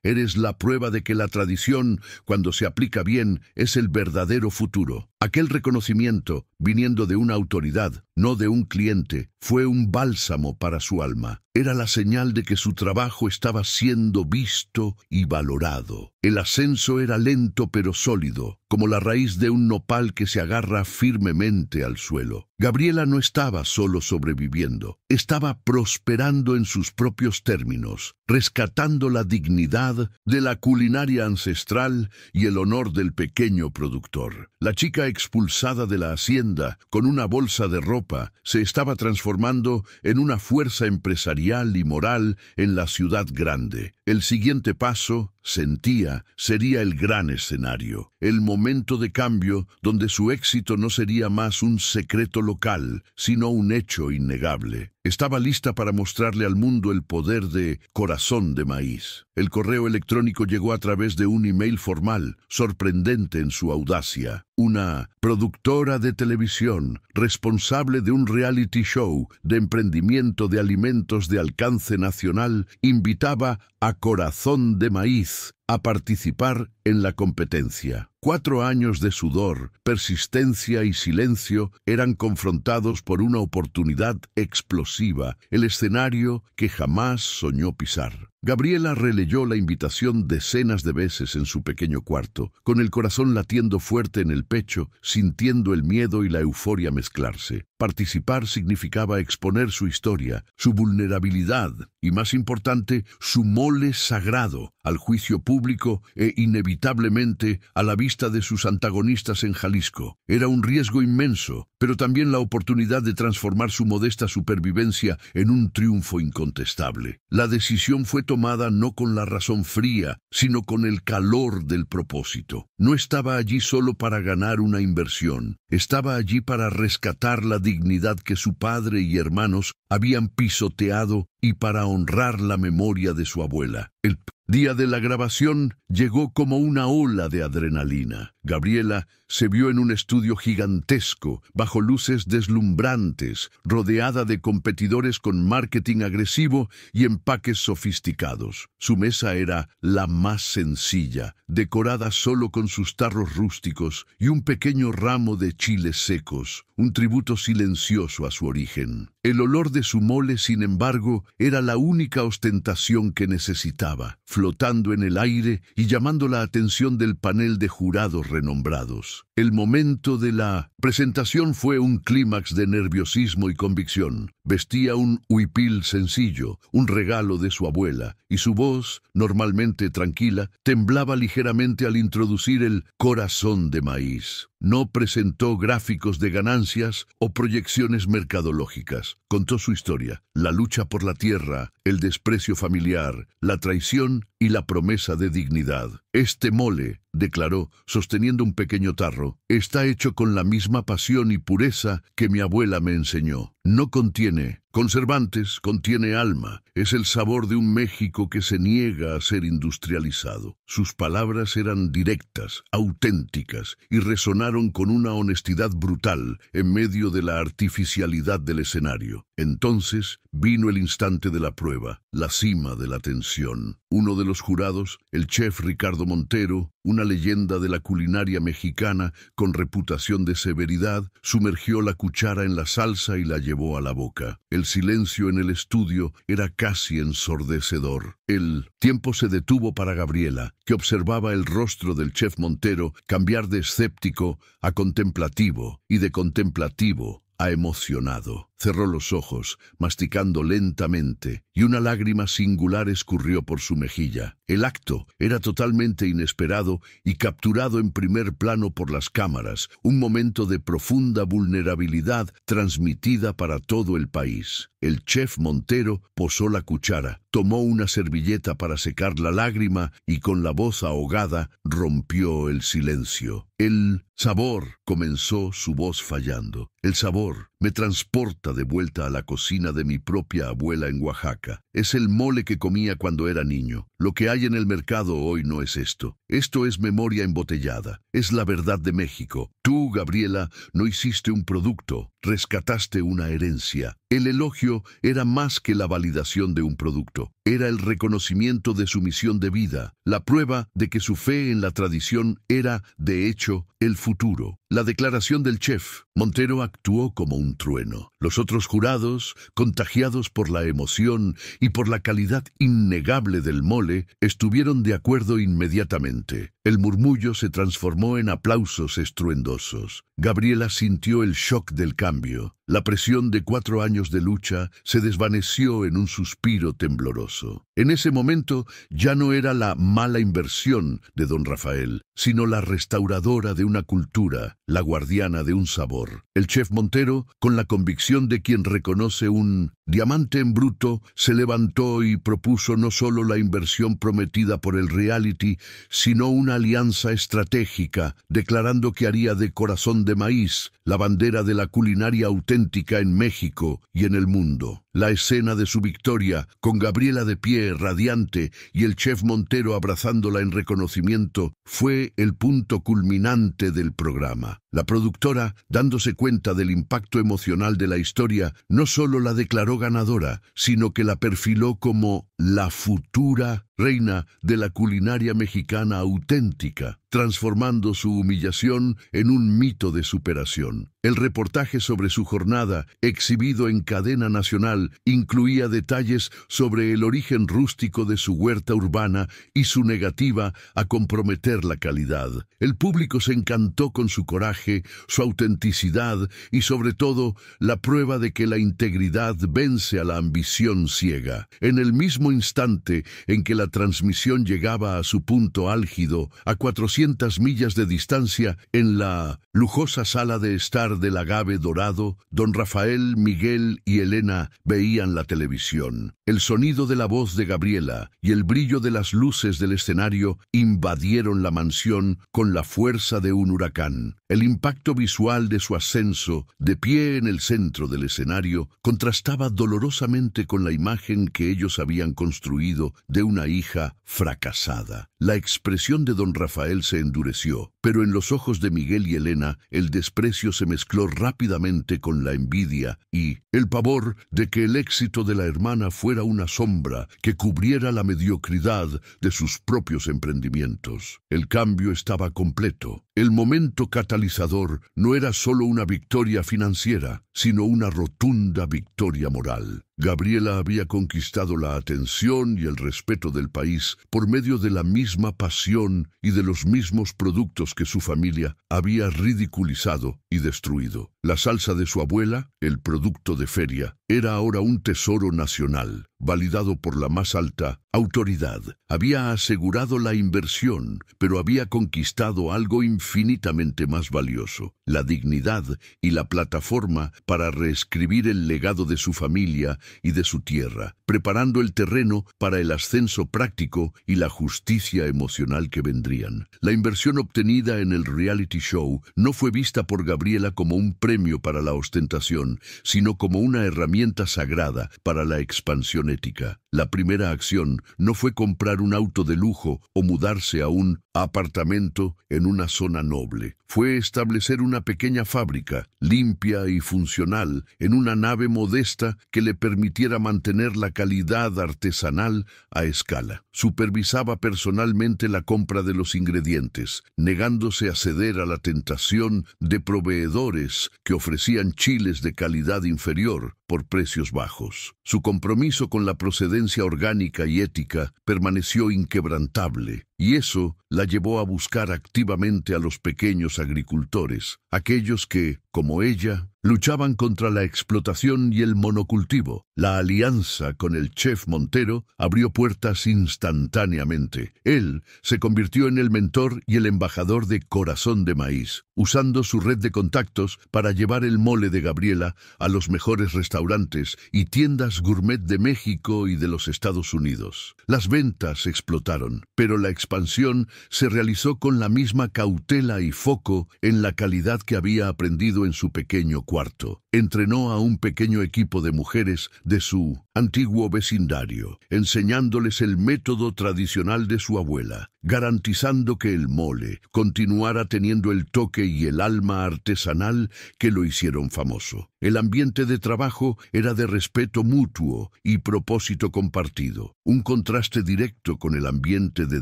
Eres la prueba de que la tradición, cuando se aplica bien, es el verdadero futuro». Aquel reconocimiento, viniendo de una autoridad, no de un cliente, fue un bálsamo para su alma. Era la señal de que su trabajo estaba siendo visto y valorado. El ascenso era lento pero sólido, como la raíz de un nopal que se agarra firmemente al suelo. Gabriela no estaba solo sobreviviendo, estaba prosperando en sus propios términos, rescatando la dignidad de la culinaria ancestral y el honor del pequeño productor. La chica expulsada de la hacienda, con una bolsa de ropa, se estaba transformando en una fuerza empresarial y moral en la ciudad grande. El siguiente paso, sentía, sería el gran escenario, el momento de cambio donde su éxito no sería más un secreto local, sino un hecho innegable. Estaba lista para mostrarle al mundo el poder de Corazón de Maíz. El correo electrónico llegó a través de un email formal, sorprendente en su audacia. Una productora de televisión, responsable de un reality show de emprendimiento de alimentos de alcance nacional, invitaba a Corazón de Maíz a participar en la competencia. 4 años de sudor, persistencia y silencio eran confrontados por una oportunidad explosiva, el escenario que jamás soñó pisar. Gabriela releyó la invitación decenas de veces en su pequeño cuarto, con el corazón latiendo fuerte en el pecho, sintiendo el miedo y la euforia mezclarse. Participar significaba exponer su historia, su vulnerabilidad y, más importante, su mole sagrado al juicio público e inevitablemente a la vista de sus antagonistas en Jalisco. Era un riesgo inmenso, pero también la oportunidad de transformar su modesta supervivencia en un triunfo incontestable. La decisión fue tomada no con la razón fría, sino con el calor del propósito. No estaba allí solo para ganar una inversión, estaba allí para rescatar la dignidad que su padre y hermanos habían pisoteado y para honrar la memoria de su abuela. El día de la grabación llegó como una ola de adrenalina. Gabriela se vio en un estudio gigantesco, bajo luces deslumbrantes, rodeada de competidores con marketing agresivo y empaques sofisticados. Su mesa era la más sencilla, decorada solo con sus tarros rústicos y un pequeño ramo de chiles secos, un tributo silencioso a su origen. El olor de su mole, sin embargo, era la única ostentación que necesitaba, flotando en el aire y llamando la atención del panel de jurados renombrados. El momento de la presentación fue un clímax de nerviosismo y convicción. Vestía un huipil sencillo, un regalo de su abuela, y su voz, normalmente tranquila, temblaba ligeramente al introducir el Corazón de Maíz. No presentó gráficos de ganancias o proyecciones mercadológicas. Contó su historia, la lucha por la tierra, el desprecio familiar, la traición y la promesa de dignidad. Este mole, declaró, sosteniendo un pequeño tarro, está hecho con la misma pasión y pureza que mi abuela me enseñó. No contiene Con Cervantes contiene alma, es el sabor de un México que se niega a ser industrializado. Sus palabras eran directas, auténticas, y resonaron con una honestidad brutal en medio de la artificialidad del escenario. Entonces vino el instante de la prueba, la cima de la tensión. Uno de los jurados, el chef Ricardo Montero, una leyenda de la culinaria mexicana con reputación de severidad, sumergió la cuchara en la salsa y la llevó a la boca. El silencio en el estudio era casi ensordecedor. El tiempo se detuvo para Gabriela, que observaba el rostro del chef Montero cambiar de escéptico a contemplativo y de contemplativo a emocionado. Cerró los ojos, masticando lentamente, y una lágrima singular escurrió por su mejilla. El acto era totalmente inesperado y capturado en primer plano por las cámaras, un momento de profunda vulnerabilidad transmitida para todo el país. El chef Montero posó la cuchara, tomó una servilleta para secar la lágrima y con la voz ahogada rompió el silencio. El sabor, comenzó su voz fallando. El sabor me transporta de vuelta a la cocina de mi propia abuela en Oaxaca. Es el mole que comía cuando era niño. Lo que hay en el mercado hoy no es esto. Esto es memoria embotellada. Es la verdad de México. Tú, Gabriela, no hiciste un producto, rescataste una herencia. El elogio era más que la validación de un producto. Era el reconocimiento de su misión de vida, la prueba de que su fe en la tradición era, de hecho, el futuro. La declaración del chef Montero actuó como un trueno. Los otros jurados, contagiados por la emoción y por la calidad innegable del mole, estuvieron de acuerdo inmediatamente. El murmullo se transformó en aplausos estruendosos. Gabriela sintió el shock del cambio. La presión de 4 años de lucha se desvaneció en un suspiro tembloroso. En ese momento ya no era la mala inversión de don Rafael, sino la restauradora de una cultura, la guardiana de un sabor. El chef Montero, con la convicción de quien reconoce un diamante en bruto, se levantó y propuso no solo la inversión prometida por el reality, sino una alianza estratégica, declarando que haría de Corazón de Maíz la bandera de la culinaria auténtica en México y en el mundo. La escena de su victoria, con Gabriela de pie, radiante, y el chef Montero abrazándola en reconocimiento, fue el punto culminante del programa. La productora, dándose cuenta del impacto emocional de la historia, no solo la declaró ganadora, sino que la perfiló como la futura reina de la culinaria mexicana auténtica, transformando su humillación en un mito de superación. El reportaje sobre su jornada, exhibido en cadena nacional, incluía detalles sobre el origen rústico de su huerta urbana y su negativa a comprometer la calidad. El público se encantó con su coraje, su autenticidad y, sobre todo, la prueba de que la integridad vence a la ambición ciega. En el mismo instante en que la transmisión llegaba a su punto álgido, a 400 millas de distancia, en la lujosa sala de estar del Agave Dorado, don Rafael, Miguel y Elena veían la televisión. El sonido de la voz de Gabriela y el brillo de las luces del escenario invadieron la mansión con la fuerza de un huracán. El impacto visual de su ascenso, de pie en el centro del escenario, contrastaba dolorosamente con la imagen que ellos habían construido de una hija fracasada. La expresión de don Rafael se endureció, pero en los ojos de Miguel y Elena el desprecio se mezcló rápidamente con la envidia y el pavor de que el éxito de la hermana fuera una sombra que cubriera la mediocridad de sus propios emprendimientos. El cambio estaba completo. El momento catalizador no era solo una victoria financiera, sino una rotunda victoria moral. Gabriela había conquistado la atención y el respeto del país por medio de la misma pasión y de los mismos productos que su familia había ridiculizado y destruido. La salsa de su abuela, el producto de feria, era ahora un tesoro nacional, validado por la más alta autoridad. Había asegurado la inversión, pero había conquistado algo infinitamente más valioso: la dignidad y la plataforma para reescribir el legado de su familia y de su tierra, preparando el terreno para el ascenso práctico y la justicia emocional que vendrían. La inversión obtenida en el reality show no fue vista por Gabriela como un premio para la ostentación, sino como una herramienta sagrada para la expansión ética. La primera acción no fue comprar un auto de lujo o mudarse a un apartamento en una zona noble. Fue establecer una pequeña fábrica, limpia y funcional, en una nave modesta que le permitiera mantener la calidad artesanal a escala. Supervisaba personalmente la compra de los ingredientes, negándose a ceder a la tentación de proveedores que ofrecían chiles de calidad inferior por precios bajos. Su compromiso con la procedencia orgánica y ética permaneció inquebrantable, y eso la llevó a buscar activamente a los pequeños agricultores, aquellos que, como ella, luchaban contra la explotación y el monocultivo. La alianza con el chef Montero abrió puertas instantáneamente. Él se convirtió en el mentor y el embajador de Corazón de Maíz, usando su red de contactos para llevar el mole de Gabriela a los mejores restaurantes y tiendas gourmet de México y de los Estados Unidos. Las ventas explotaron, pero la expansión se realizó con la misma cautela y foco en la calidad que había aprendido en su pequeño cuarto. Entrenó a un pequeño equipo de mujeres de su antiguo vecindario, enseñándoles el método tradicional de su abuela, garantizando que el mole continuara teniendo el toque y el alma artesanal que lo hicieron famoso. El ambiente de trabajo era de respeto mutuo y propósito compartido, un contraste directo con el ambiente de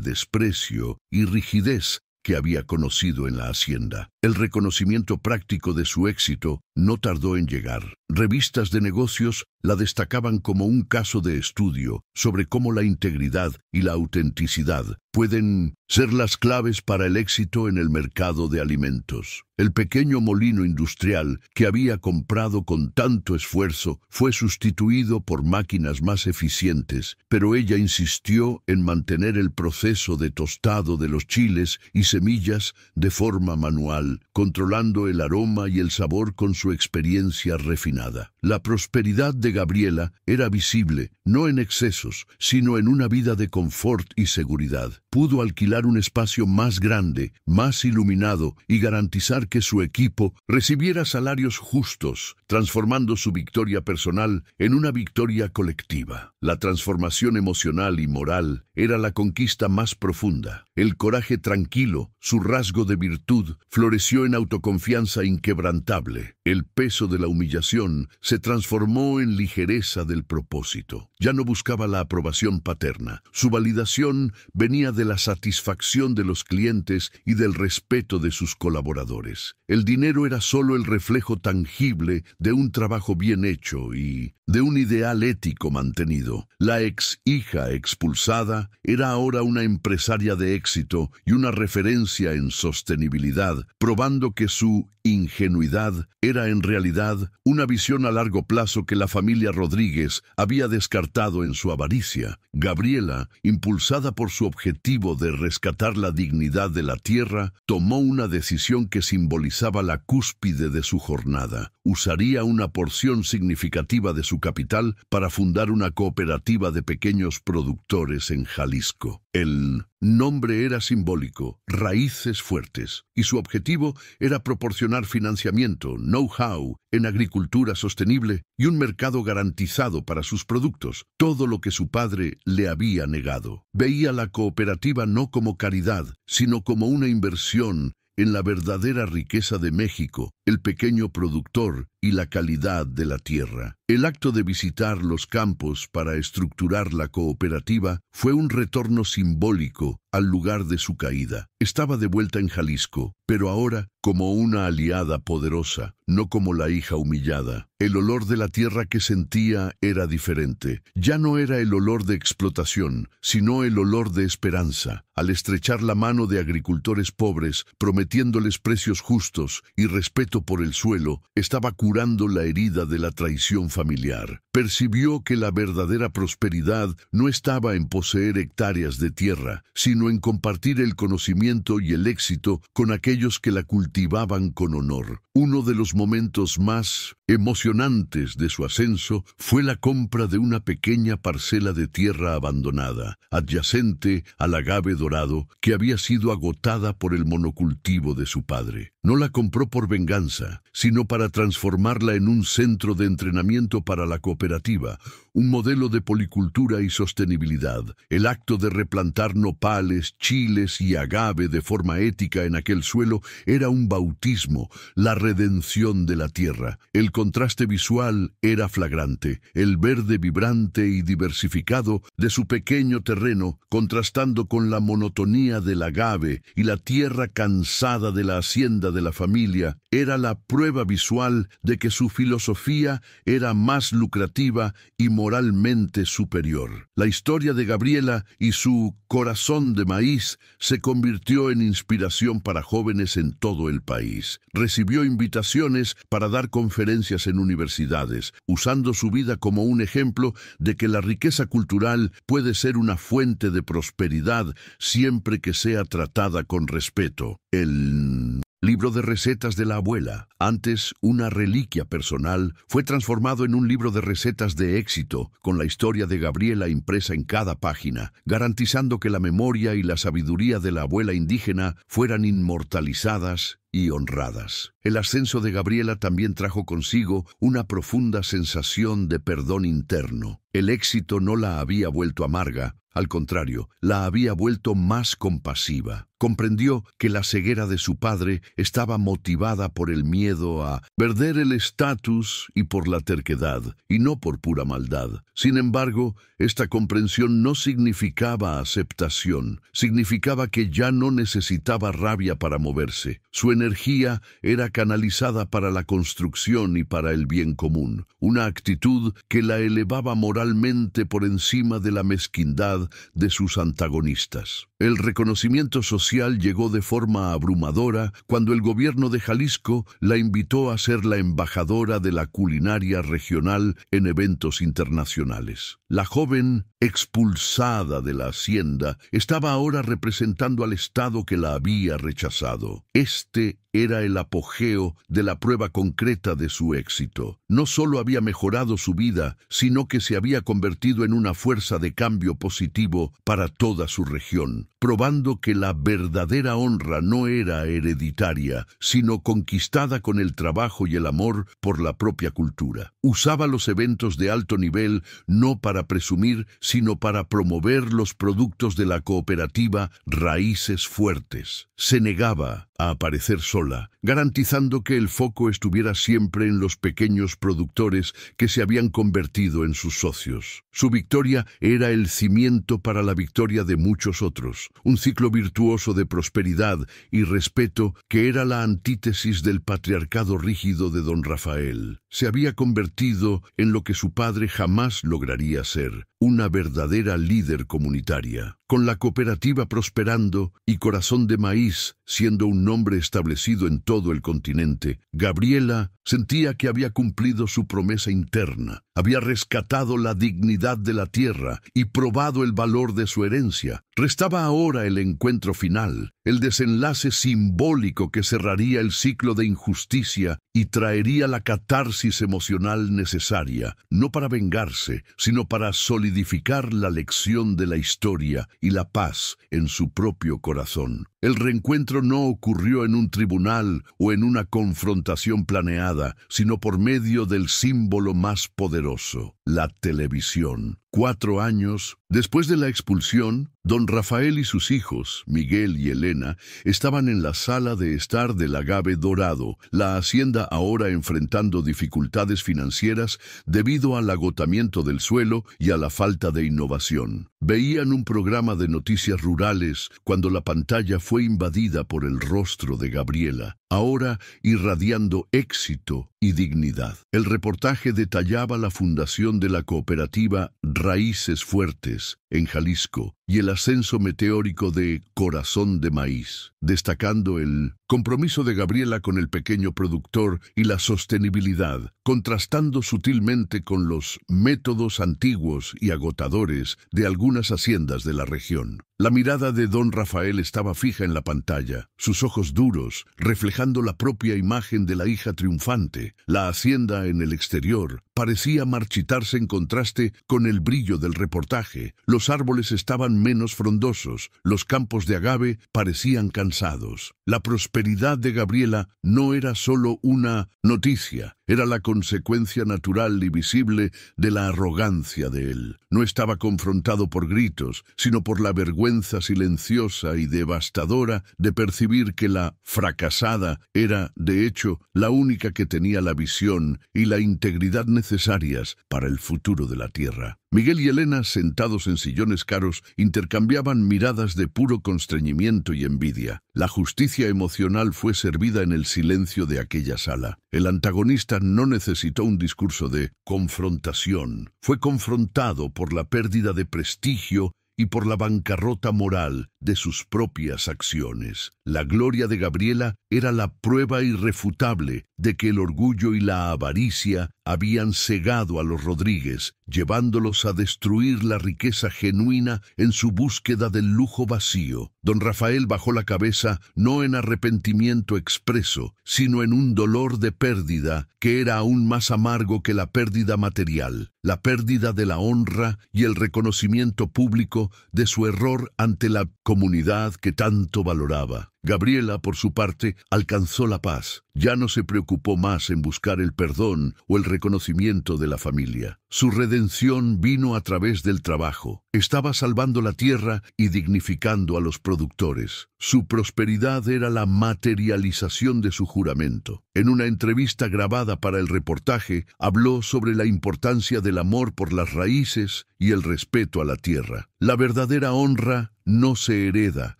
desprecio y rigidez que había conocido en la hacienda. El reconocimiento práctico de su éxito no tardó en llegar. Revistas de negocios la destacaban como un caso de estudio sobre cómo la integridad y la autenticidad pueden ser las claves para el éxito en el mercado de alimentos. El pequeño molino industrial que había comprado con tanto esfuerzo fue sustituido por máquinas más eficientes, pero ella insistió en mantener el proceso de tostado de los chiles y semillas de forma manual, controlando el aroma y el sabor con su experiencia refinada. La prosperidad de Gabriela era visible, no en excesos, sino en una vida de confort y seguridad. Pudo alquilar un espacio más grande, más iluminado y garantizar que su equipo recibiera salarios justos, transformando su victoria personal en una victoria colectiva. La transformación emocional y moral era la conquista más profunda. El coraje tranquilo, su rasgo de virtud, floreció en autoconfianza inquebrantable. El peso de la humillación se transformó en ligereza del propósito. Ya no buscaba la aprobación paterna. Su validación venía de la satisfacción de los clientes y del respeto de sus colaboradores. El dinero era solo el reflejo tangible de un trabajo bien hecho y de un ideal ético mantenido. La ex hija expulsada era ahora una empresaria de éxito y una referencia en sostenibilidad, probando que su ingenuidad era en realidad una visión a largo plazo que la familia Rodríguez había descartado en su avaricia. Gabriela, impulsada por su objetivo de rescatar la dignidad de la tierra, tomó una decisión que simbolizaba la cúspide de su jornada. Usaría una porción significativa de su capital para fundar una cooperativa de pequeños productores en Jalisco. El nombre era simbólico, Raíces Fuertes, y su objetivo era proporcionar financiamiento, know-how en agricultura sostenible y un mercado garantizado para sus productos, todo lo que su padre le había negado. Veía la cooperativa no como caridad, sino como una inversión en la verdadera riqueza de México, el pequeño productor y la calidad de la tierra. El acto de visitar los campos para estructurar la cooperativa fue un retorno simbólico al lugar de su caída. Estaba de vuelta en Jalisco, pero ahora como una aliada poderosa, no como la hija humillada. El olor de la tierra que sentía era diferente. Ya no era el olor de explotación, sino el olor de esperanza. Al estrechar la mano de agricultores pobres, prometiéndoles precios justos y respeto por el suelo, estaba curando la herida de la traición familiar. percibió que la verdadera prosperidad no estaba en poseer hectáreas de tierra, sino en compartir el conocimiento y el éxito con aquellos que la cultivaban con honor. Uno de los momentos más emocionantes de su ascenso fue la compra de una pequeña parcela de tierra abandonada, adyacente al agave dorado, que había sido agotada por el monocultivo de su padre. No la compró por venganza, sino para transformarla en un centro de entrenamiento para la cooperativa, un modelo de policultura y sostenibilidad. El acto de replantar nopales, chiles y agave de forma ética en aquel suelo era un bautismo, la redención de la tierra. El contraste visual era flagrante, el verde vibrante y diversificado de su pequeño terreno, contrastando con la monotonía del agave y la tierra cansada de la hacienda de la familia, era la prueba visual de que su filosofía era más lucrativa y moralmente superior. La historia de Gabriela y su corazón de maíz se convirtió en inspiración para jóvenes en todo el país. Recibió invitaciones para dar conferencias en universidades, usando su vida como un ejemplo de que la riqueza cultural puede ser una fuente de prosperidad siempre que sea tratada con respeto. El libro de recetas de la abuela, antes una reliquia personal, fue transformado en un libro de recetas de éxito, con la historia de Gabriela impresa en cada página, garantizando que la memoria y la sabiduría de la abuela indígena fueran inmortalizadas y honradas. El ascenso de Gabriela también trajo consigo una profunda sensación de perdón interno. El éxito no la había vuelto amarga, al contrario, la había vuelto más compasiva. Comprendió que la ceguera de su padre estaba motivada por el miedo a perder el estatus y por la terquedad, y no por pura maldad. Sin embargo, esta comprensión no significaba aceptación, significaba que ya no necesitaba rabia para moverse. Su energía era canalizada para la construcción y para el bien común, una actitud que la elevaba moralmente por encima de la mezquindad de sus antagonistas. El reconocimiento social llegó de forma abrumadora cuando el gobierno de Jalisco la invitó a ser la embajadora de la culinaria regional en eventos internacionales. La joven, expulsada de la hacienda, estaba ahora representando al Estado que la había rechazado. Este era el apogeo de la prueba concreta de su éxito. No solo había mejorado su vida, sino que se había convertido en una fuerza de cambio positivo para toda su región, probando que la verdadera honra no era hereditaria, sino conquistada con el trabajo y el amor por la propia cultura. Usaba los eventos de alto nivel no para presumir, sino para promover los productos de la cooperativa Raíces Fuertes. Se negaba a aparecer sola, garantizando que el foco estuviera siempre en los pequeños productores que se habían convertido en sus socios. Su victoria era el cimiento para la victoria de muchos otros, un ciclo virtuoso de prosperidad y respeto que era la antítesis del patriarcado rígido de don Rafael. Se había convertido en lo que su padre jamás lograría ser, una verdadera líder comunitaria. Con la cooperativa prosperando y Corazón de Maíz siendo un nombre establecido en todo el continente, Gabriela sentía que había cumplido su promesa interna, había rescatado la dignidad de la tierra y probado el valor de su herencia. Restaba ahora el encuentro final, el desenlace simbólico que cerraría el ciclo de injusticia y traería la catarsis emocional necesaria, no para vengarse, sino para solidificar la lección de la historia y la paz en su propio corazón. El reencuentro no ocurrió en un tribunal o en una confrontación planeada, sino por medio del símbolo más poderoso, la televisión. 4 años después de la expulsión, don Rafael y sus hijos, Miguel y Elena, estaban en la sala de estar del agave dorado, la hacienda ahora enfrentando dificultades financieras debido al agotamiento del suelo y a la falta de innovación. Veían un programa de noticias rurales cuando la pantalla fue invadida por el rostro de Gabriela, ahora irradiando éxito y dignidad. El reportaje detallaba la fundación de la cooperativa Raíces Fuertes en Jalisco, y el ascenso meteórico de Corazón de Maíz, destacando el compromiso de Gabriela con el pequeño productor y la sostenibilidad, contrastando sutilmente con los métodos antiguos y agotadores de algunas haciendas de la región. La mirada de don Rafael estaba fija en la pantalla, sus ojos duros, reflejando la propia imagen de la hija triunfante. La hacienda en el exterior parecía marchitarse en contraste con el brillo del reportaje. Los árboles estaban menos frondosos, los campos de agave parecían cansados. La prosperidad de Gabriela no era solo una noticia, era la consecuencia natural y visible de la arrogancia de él. No estaba confrontado por gritos, sino por la vergüenza silenciosa y devastadora de percibir que la fracasada era, de hecho, la única que tenía la visión y la integridad necesarias para el futuro de la tierra. Miguel y Elena, sentados en sillones caros, intercambiaban miradas de puro constreñimiento y envidia. La justicia emocional fue servida en el silencio de aquella sala. El antagonista no necesitó un discurso de confrontación. Fue confrontado por la pérdida de prestigio y por la bancarrota moral de sus propias acciones. La gloria de Gabriela era la prueba irrefutable de que el orgullo y la avaricia habían cegado a los Rodríguez, llevándolos a destruir la riqueza genuina en su búsqueda del lujo vacío. Don Rafael bajó la cabeza no en arrepentimiento expreso, sino en un dolor de pérdida que era aún más amargo que la pérdida material, la pérdida de la honra y el reconocimiento público de su error ante la comunidad que tanto valoraba. Gabriela, por su parte, alcanzó la paz. Ya no se preocupó más en buscar el perdón o el reconocimiento de la familia. Su redención vino a través del trabajo. Estaba salvando la tierra y dignificando a los productores. Su prosperidad era la materialización de su juramento. En una entrevista grabada para el reportaje, habló sobre la importancia del amor por las raíces y el respeto a la tierra. La verdadera honra no se hereda,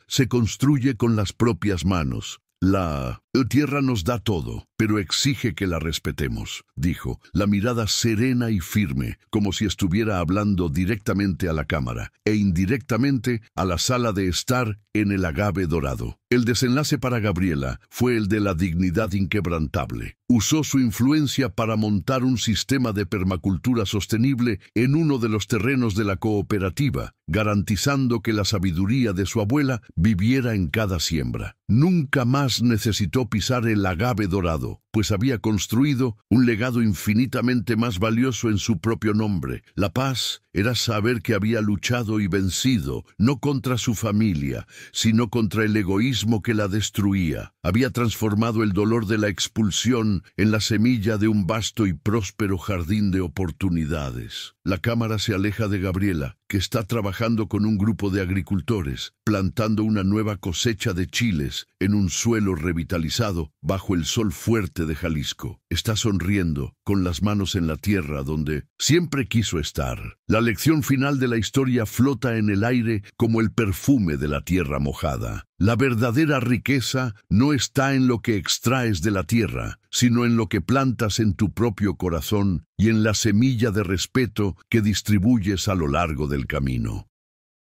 se construye con las propias manos. La tierra nos da todo, pero exige que la respetemos, dijo, la mirada serena y firme, como si estuviera hablando directamente a la cámara e indirectamente a la sala de estar en el agave dorado. El desenlace para Gabriela fue el de la dignidad inquebrantable. Usó su influencia para montar un sistema de permacultura sostenible en uno de los terrenos de la cooperativa, garantizando que la sabiduría de su abuela viviera en cada siembra. Nunca más necesitó pisar el agave dorado, pues había construido un legado infinitamente más valioso en su propio nombre. La paz era saber que había luchado y vencido, no contra su familia, sino contra el egoísmo que la destruía. Había transformado el dolor de la expulsión en la semilla de un vasto y próspero jardín de oportunidades. La cámara se aleja de Gabriela, que está trabajando con un grupo de agricultores, plantando una nueva cosecha de chiles en un suelo revitalizado bajo el sol fuerte de Jalisco. Está sonriendo, con las manos en la tierra donde siempre quiso estar. La lección final de la historia flota en el aire como el perfume de la tierra mojada. La verdadera riqueza no está en lo que extraes de la tierra, sino en lo que plantas en tu propio corazón y en la semilla de respeto que distribuyes a lo largo del camino.